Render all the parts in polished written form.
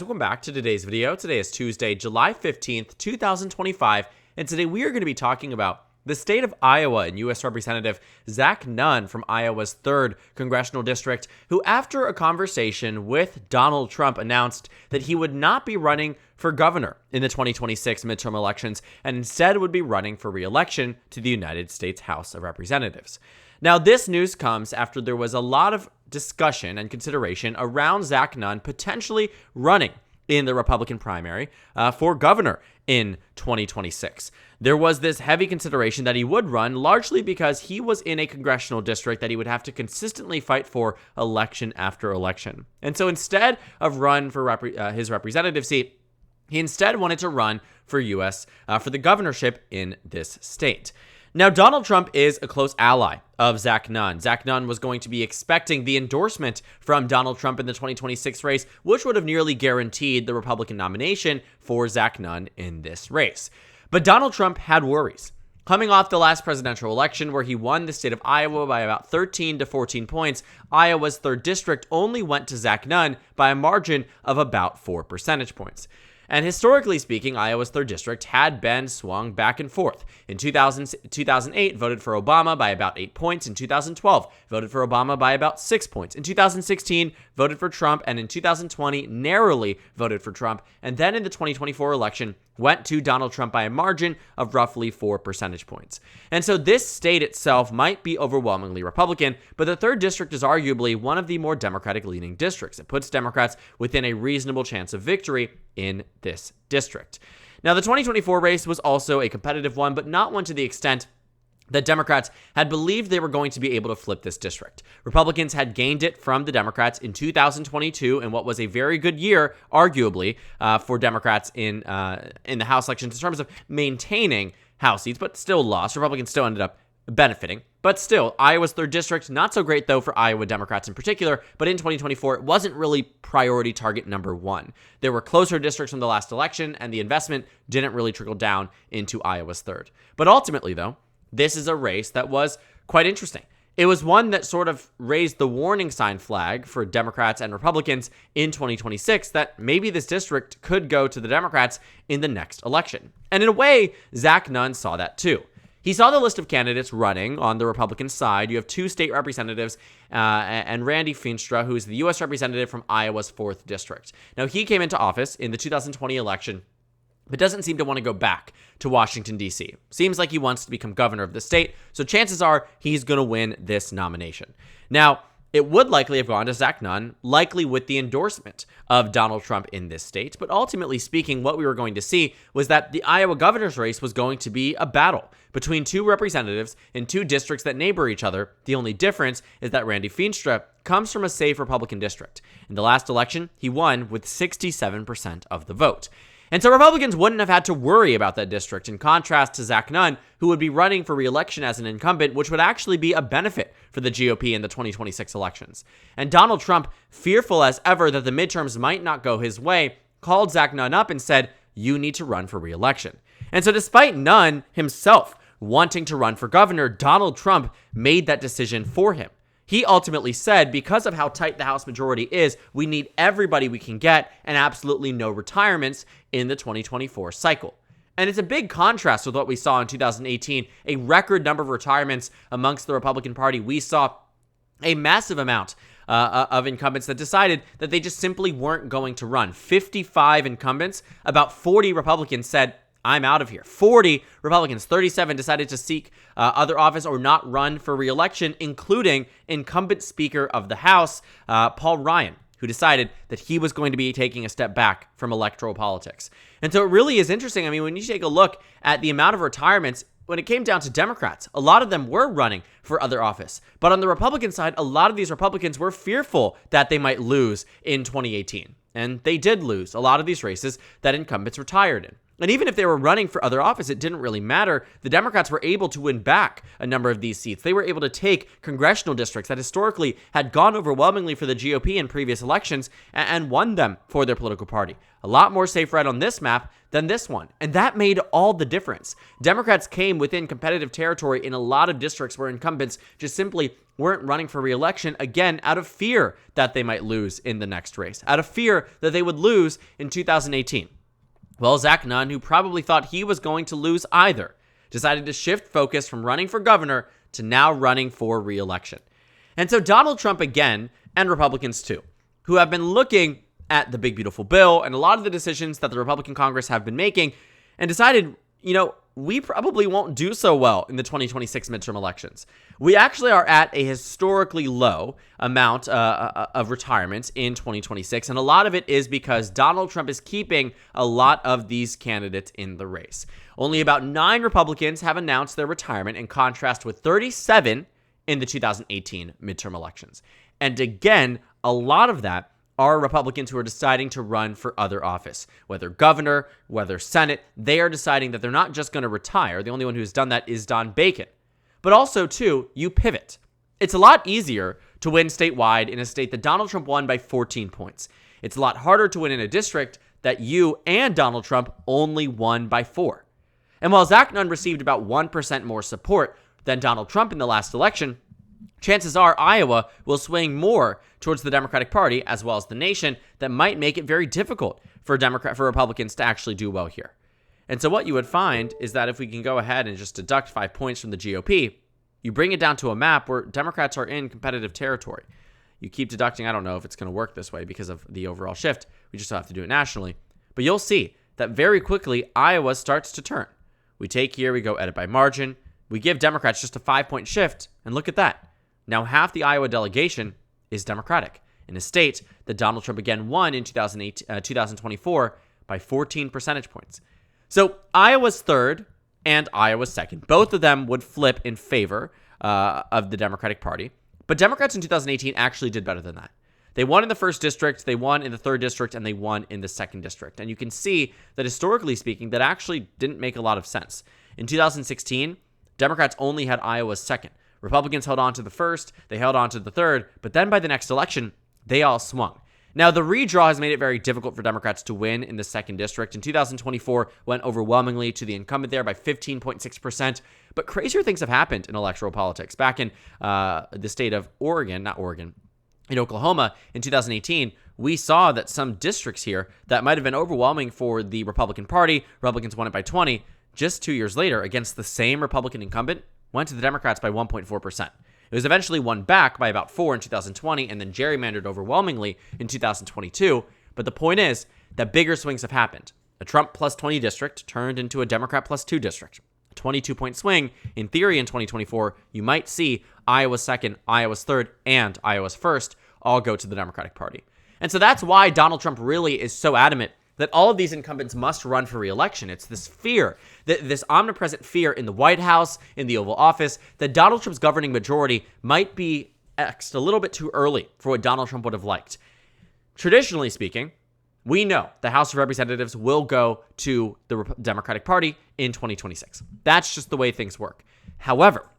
Welcome back to today's video. Today is Tuesday, July 15th, 2025, and today we are going to be talking about the state of Iowa and U.S. Representative Zack Nunn from Iowa's 3rd Congressional District, who after a conversation with Donald Trump announced that he would not be running for governor in the 2026 midterm elections and instead would be running for re-election to the United States House of Representatives. Now, this news comes after there was a lot of discussion and consideration around Zack Nunn potentially running in the Republican primary for governor in 2026. There was this heavy consideration that he would run, largely because he was in a congressional district that he would have to consistently fight for election after election. And so instead of run for his representative seat, he instead wanted to run for for the governorship in this state. Now, Donald Trump is a close ally of Zack Nunn. Zack Nunn was going to be expecting the endorsement from Donald Trump in the 2026 race, which would have nearly guaranteed the Republican nomination for Zack Nunn in this race. But Donald Trump had worries. Coming off the last presidential election where he won the state of Iowa by about 13 to 14 points, Iowa's 3rd district only went to Zack Nunn by a margin of about 4 percentage points. And historically speaking, Iowa's 3rd district had been swung back and forth. In 2008, voted for Obama by about 8 points. In 2012, voted for Obama by about 6 points. In 2016, voted for Trump. And in 2020, narrowly voted for Trump. And then in the 2024 election, went to Donald Trump by a margin of roughly 4 percentage points. And so this state itself might be overwhelmingly Republican, but the 3rd district is arguably one of the more Democratic-leaning districts. It puts Democrats within a reasonable chance of victory in this district. Now, the 2024 race was also a competitive one, but not one to the extent that Democrats had believed they were going to be able to flip this district. Republicans had gained it from the Democrats in 2022 in what was a very good year, arguably, for Democrats in the House elections in terms of maintaining House seats, but still lost. Republicans still ended up benefiting. But still, Iowa's 3rd district, not so great though for Iowa Democrats in particular, but in 2024, it wasn't really priority target number 1. There were closer districts from the last election, and the investment didn't really trickle down into Iowa's 3rd. But ultimately though, this is a race that was quite interesting. It was one that sort of raised the warning sign flag for Democrats and Republicans in 2026 that maybe this district could go to the Democrats in the next election. And in a way, Zack Nunn saw that too. He saw the list of candidates running on the Republican side. You have 2 state representatives and Randy Feenstra, who is the U.S. representative from Iowa's 4th district. Now, he came into office in the 2020 election, but doesn't seem to want to go back to Washington, D.C. Seems like he wants to become governor of the state, so chances are he's going to win this nomination. Now, it would likely have gone to Zack Nunn, likely with the endorsement of Donald Trump in this state, but ultimately speaking, what we were going to see was that the Iowa governor's race was going to be a battle between 2 representatives in 2 districts that neighbor each other. The only difference is that Randy Feenstra comes from a safe Republican district. In the last election, he won with 67% of the vote. And so Republicans wouldn't have had to worry about that district, in contrast to Zack Nunn, who would be running for re-election as an incumbent, which would actually be a benefit for the GOP in the 2026 elections. And Donald Trump, fearful as ever that the midterms might not go his way, called Zack Nunn up and said, "You need to run for re-election." And so despite Nunn himself wanting to run for governor, Donald Trump made that decision for him. He ultimately said, because of how tight the House majority is, we need everybody we can get and absolutely no retirements in the 2024 cycle. And it's a big contrast with what we saw in 2018, a record number of retirements amongst the Republican Party. We saw a massive amount of incumbents that decided that they just simply weren't going to run. 55 incumbents, about 40 Republicans said, "I'm out of here." 40 Republicans, 37 decided to seek other office or not run for re-election, including incumbent Speaker of the House, Paul Ryan, who decided that he was going to be taking a step back from electoral politics. And so it really is interesting. I mean, when you take a look at the amount of retirements, when it came down to Democrats, a lot of them were running for other office. But on the Republican side, a lot of these Republicans were fearful that they might lose in 2018. And they did lose a lot of these races that incumbents retired in. And even if they were running for other office, it didn't really matter. The Democrats were able to win back a number of these seats. They were able to take congressional districts that historically had gone overwhelmingly for the GOP in previous elections and won them for their political party. A lot more safe red on this map than this one. And that made all the difference. Democrats came within competitive territory in a lot of districts where incumbents just simply weren't running for re-election, again, out of fear that they might lose in the next race, out of fear that they would lose in 2018. Well, Zack Nunn, who probably thought he was going to lose either, decided to shift focus from running for governor to now running for re-election. And so Donald Trump again, and Republicans too, who have been looking at the big beautiful bill and a lot of the decisions that the Republican Congress have been making and decided, we probably won't do so well in the 2026 midterm elections. We actually are at a historically low amount of retirements in 2026, and a lot of it is because Donald Trump is keeping a lot of these candidates in the race. Only about 9 Republicans have announced their retirement, in contrast with 37 in the 2018 midterm elections. And again, a lot of that are Republicans who are deciding to run for other office, whether governor, whether Senate. They are deciding that they're not just going to retire. The only one who's done that is Don Bacon. But also, too, you pivot. It's a lot easier to win statewide in a state that Donald Trump won by 14 points. It's a lot harder to win in a district that you and Donald Trump only won by 4. And while Zack Nunn received about 1% more support than Donald Trump in the last election, chances are Iowa will swing more towards the Democratic Party as well as the nation. That might make it very difficult for Republicans to actually do well here. And so what you would find is that if we can go ahead and just deduct 5 points from the GOP, you bring it down to a map where Democrats are in competitive territory. You keep deducting. I don't know if it's going to work this way because of the overall shift. We just have to do it nationally. But you'll see that very quickly Iowa starts to turn. We take here, we go edit by margin. We give Democrats just a 5-point shift, and look at that. Now half the Iowa delegation is Democratic in a state that Donald Trump again won in 2024 by 14 percentage points. So Iowa's third and Iowa's second. Both of them would flip in favor of the Democratic Party. But Democrats in 2018 actually did better than that. They won in the first district, they won in the third district, and they won in the second district. And you can see that historically speaking, that actually didn't make a lot of sense. In 2016, Democrats only had Iowa's second. Republicans held on to the first, they held on to the third, but then by the next election, they all swung. Now, the redraw has made it very difficult for Democrats to win in the second district. In 2024, went overwhelmingly to the incumbent there by 15.6%. But crazier things have happened in electoral politics. Back in the state of in Oklahoma in 2018, we saw that some districts here that might have been overwhelming for the Republican Party, Republicans won it by 20, just 2 years later against the same Republican incumbent, went to the Democrats by 1.4%. It was eventually won back by about 4 in 2020 and then gerrymandered overwhelmingly in 2022. But the point is that bigger swings have happened. A Trump plus 20 district turned into a Democrat plus 2 district. A 22-point swing. In theory, in 2024, you might see Iowa's second, Iowa's third, and Iowa's first all go to the Democratic Party. And so that's why Donald Trump really is so adamant that all of these incumbents must run for re-election. It's this fear, this omnipresent fear in the White House, in the Oval Office, that Donald Trump's governing majority might be X'd a little bit too early for what Donald Trump would have liked. Traditionally speaking, we know the House of Representatives will go to the Democratic Party in 2026. That's just the way things work. However,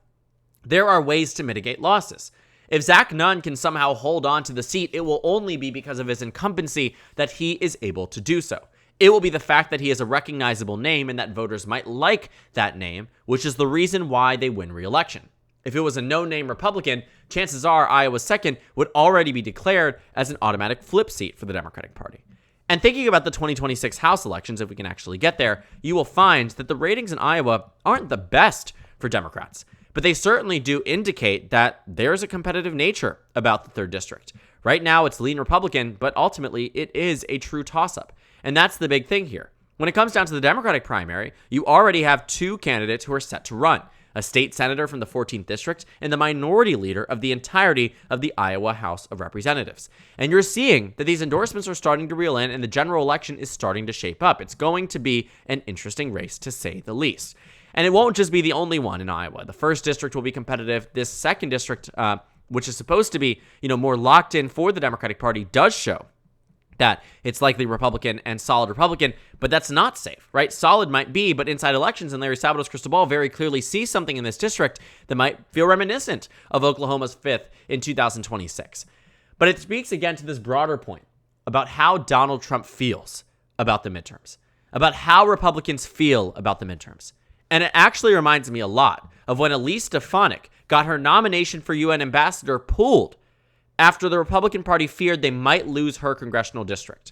there are ways to mitigate losses. If Zack Nunn can somehow hold on to the seat, it will only be because of his incumbency that he is able to do so. It will be the fact that he is a recognizable name and that voters might like that name, which is the reason why they win re-election. If it was a no-name Republican, chances are Iowa's second would already be declared as an automatic flip seat for the Democratic Party. And thinking about the 2026 House elections, if we can actually get there, you will find that the ratings in Iowa aren't the best for Democrats. But they certainly do indicate that there's a competitive nature about the third district. Right now, it's lean Republican, but ultimately, it is a true toss-up. And that's the big thing here. When it comes down to the Democratic primary, you already have 2 candidates who are set to run. A state senator from the 14th district and the minority leader of the entirety of the Iowa House of Representatives. And you're seeing that these endorsements are starting to reel in and the general election is starting to shape up. It's going to be an interesting race, to say the least. And it won't just be the only one in Iowa. The first district will be competitive. This second district, which is supposed to be, more locked in for the Democratic Party, does show that it's likely Republican and solid Republican, but that's not safe, right? Solid might be, but inside elections and Larry Sabato's crystal ball very clearly sees something in this district that might feel reminiscent of Oklahoma's 5th in 2026. But it speaks again to this broader point about how Donald Trump feels about the midterms, about how Republicans feel about the midterms. And it actually reminds me a lot of when Elise Stefanik got her nomination for UN ambassador pulled after the Republican Party feared they might lose her congressional district.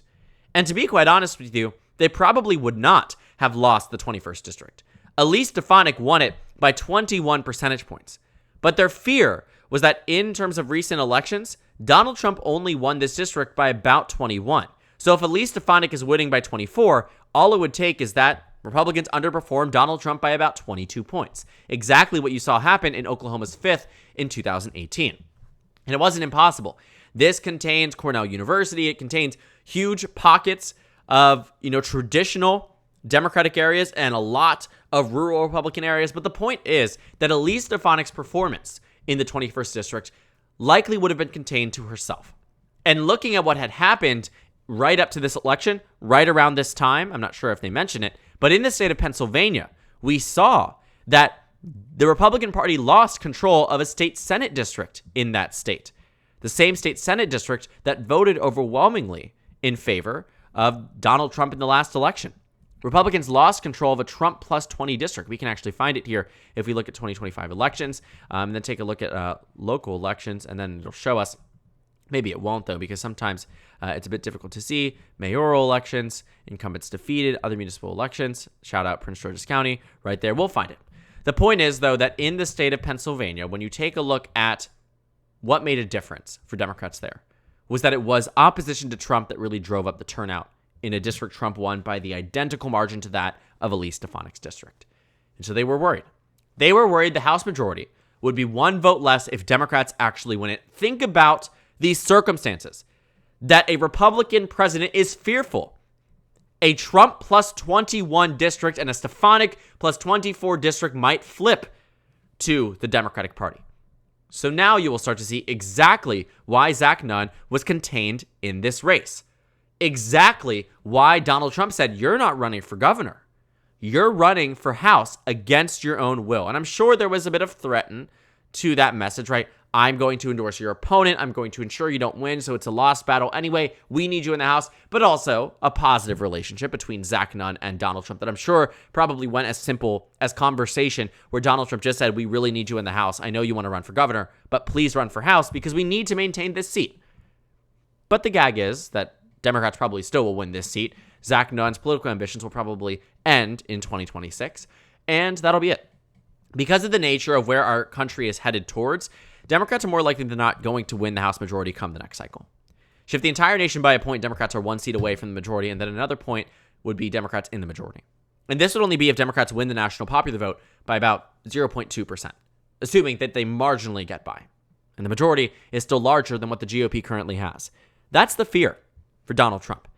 And to be quite honest with you, they probably would not have lost the 21st district. Elise Stefanik won it by 21 percentage points. But their fear was that in terms of recent elections, Donald Trump only won this district by about 21. So if Elise Stefanik is winning by 24, all it would take is that Republicans underperformed Donald Trump by about 22 points. Exactly what you saw happen in Oklahoma's 5th in 2018. And it wasn't impossible. This contains Cornell University. It contains huge pockets of, traditional Democratic areas and a lot of rural Republican areas. But the point is that Elise Stefanik's performance in the 21st district likely would have been contained to herself. And looking at what had happened right up to this election, right around this time, I'm not sure if they mentioned it, but in the state of Pennsylvania, we saw that the Republican Party lost control of a state Senate district in that state. The same state Senate district that voted overwhelmingly in favor of Donald Trump in the last election. Republicans lost control of a Trump plus 20 district. We can actually find it here if we look at 2025 elections, and then take a look at local elections, and then it'll show us. Maybe it won't, though, because sometimes it's a bit difficult to see. Mayoral elections, incumbents defeated, other municipal elections. Shout out Prince George's County. Right there, we'll find it. The point is, though, that in the state of Pennsylvania, when you take a look at what made a difference for Democrats there, was that it was opposition to Trump that really drove up the turnout in a district Trump won by the identical margin to that of Elise Stefanik's district. And so they were worried. They were worried the House majority would be one vote less if Democrats actually win it. Think about these circumstances, that a Republican president is fearful a Trump plus 21 district and a Stefanik plus 24 district might flip to the Democratic Party. So now you will start to see exactly why Zack Nunn was contained in this race. Exactly why Donald Trump said, you're not running for governor. You're running for House against your own will. And I'm sure there was a bit of threaten to that message, right? I'm going to endorse your opponent. I'm going to ensure you don't win, so it's a lost battle anyway. We need you in the House, but also a positive relationship between Zack Nunn and Donald Trump that I'm sure probably went as simple as conversation where Donald Trump just said, we really need you in the House. I know you want to run for governor, but please run for House because we need to maintain this seat. But the gag is that Democrats probably still will win this seat. Zack Nunn's political ambitions will probably end in 2026, and that'll be it. Because of the nature of where our country is headed towards, Democrats are more likely than not going to win the House majority come the next cycle. Shift the entire nation by a point, Democrats are one seat away from the majority, and then another point would be Democrats in the majority. And this would only be if Democrats win the national popular vote by about 0.2%, assuming that they marginally get by. And the majority is still larger than what the GOP currently has. That's the fear for Donald Trump.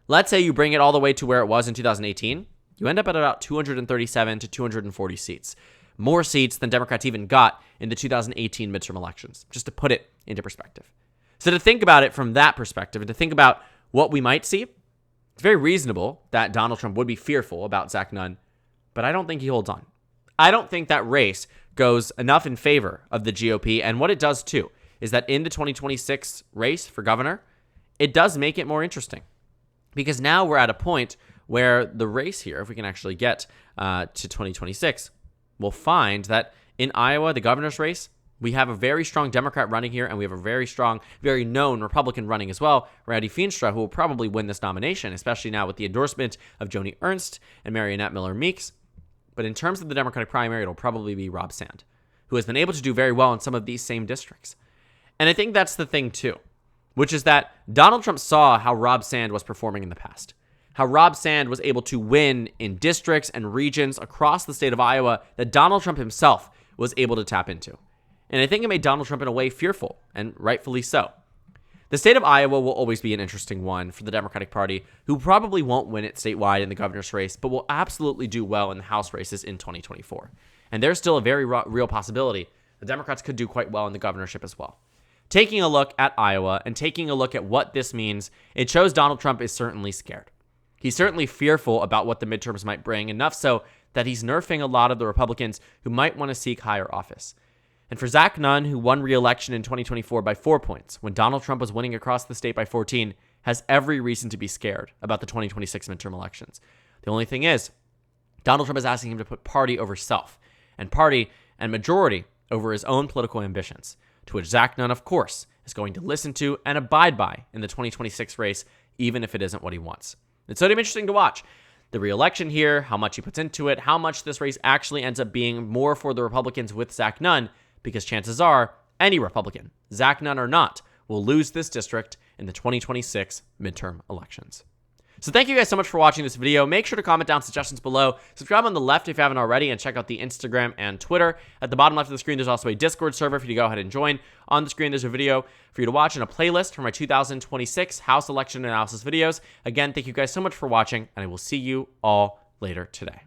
Let's say you bring it all the way to where it was in 2018. You end up at about 237 to 240 seats. More seats than Democrats even got in the 2018 midterm elections, just to put it into perspective. So to think about it from that perspective and to think about what we might see, it's very reasonable that Donald Trump would be fearful about Zack Nunn, but I don't think he holds on. I don't think that race goes enough in favor of the GOP, and what it does too is that in the 2026 race for governor, it does make it more interesting because now we're at a point where the race here, if we can actually get to 2026, we'll find that in Iowa, the governor's race, we have a very strong Democrat running here, and we have a very strong, very known Republican running as well, Randy Feenstra, who will probably win this nomination, especially now with the endorsement of Joni Ernst and Marionette Miller-Meeks. But in terms of the Democratic primary, it'll probably be Rob Sand, who has been able to do very well in some of these same districts. And I think that's the thing, too, which is that Donald Trump saw how Rob Sand was performing in the past. How Rob Sand was able to win in districts and regions across the state of Iowa that Donald Trump himself was able to tap into. And I think it made Donald Trump in a way fearful, and rightfully so. The state of Iowa will always be an interesting one for the Democratic Party, who probably won't win it statewide in the governor's race, but will absolutely do well in the House races in 2024. And there's still a very real possibility the Democrats could do quite well in the governorship as well. taking a look at Iowa and taking a look at what this means, it shows Donald Trump is certainly scared. He's certainly fearful about what the midterms might bring, enough so that he's nerfing a lot of the Republicans who might want to seek higher office. And for Zack Nunn, who won re-election in 2024 by 4 points, when Donald Trump was winning across the state by 14, has every reason to be scared about the 2026 midterm elections. The only thing is, Donald Trump is asking him to put party over self, and party and majority over his own political ambitions, to which Zack Nunn, of course, is going to listen to and abide by in the 2026 race, even if it isn't what he wants. It's sort of interesting to watch. The re-election here, how much he puts into it, how much this race actually ends up being more for the Republicans with Zack Nunn, because chances are any Republican, Zack Nunn or not, will lose this district in the 2026 midterm elections. So thank you guys so much for watching this video. Make sure to comment down suggestions below. Subscribe on the left if you haven't already, and check out the Instagram and Twitter. At the bottom left of the screen, there's also a Discord server for you to go ahead and join. On the screen, there's a video for you to watch and a playlist for my 2026 House election analysis videos. Again, thank you guys so much for watching, and I will see you all later today.